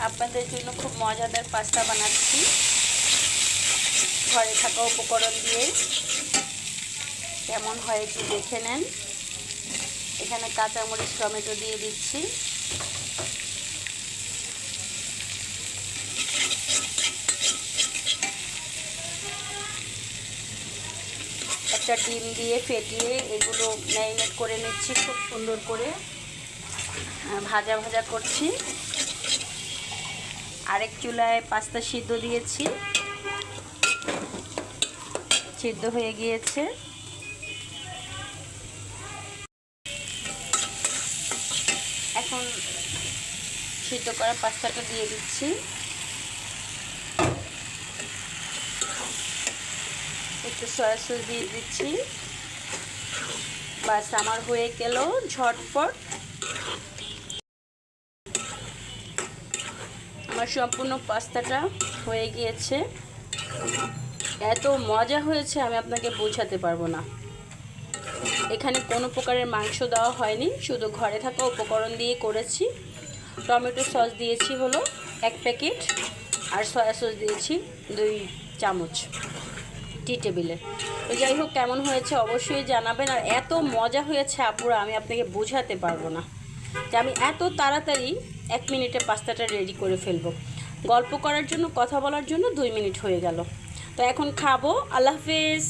আপনাদের জন্য খুব মজাদার পাস্তা বানাচ্ছি ঘরে থাকা উপকরণ দিয়ে। কেমন হয় একটু দেখে নেন। এখানে কাঁচামরিচ টমেটো দিয়ে দিচ্ছি, একটা ডিম দিয়ে ফেটিয়ে এগুলো ম্যারিনেট করে নিচ্ছি খুব সুন্দর করে, ভাজা ভাজা করছি। আরেক চুলায় পাস্তা সিদ্ধ দিয়েছি, সিদ্ধ হয়ে গিয়েছে। এখন সিদ্ধ করা পাস্তাটা দিয়ে দিচ্ছি, একটু সয়া সস দিয়ে দিচ্ছি। বাস আমার হয়ে গেল ঝটপট। আমার সম্পূর্ণ পাস্তাটা হয়ে গিয়েছে। এত মজা হয়েছে আমি আপনাকে বোঝাতে পারবো না। এখানে কোনো প্রকারের মাংস দেওয়া হয়নি, শুধু ঘরে থাকা উপকরণ দিয়ে করেছি। টমেটো সস দিয়েছি হলো 1 প্যাকেট, আর সয়া সস দিয়েছি 2 চামচ টি টেবিলে। তো যাই হোক, কেমন হয়েছে অবশ্যই জানাবেন। আর এত মজা হয়েছে আপুরা, আমি আপনাকে বোঝাতে পারবো না যে আমি এত তাড়াতাড়ি 1 মিনিটে পাস্তাটা রেডি করে ফেলবো। গল্প করার জন্য, কথা বলার জন্য 2 মিনিট হয়ে গেল। তো এখন খাবো। আল্লাহ হাফেজ।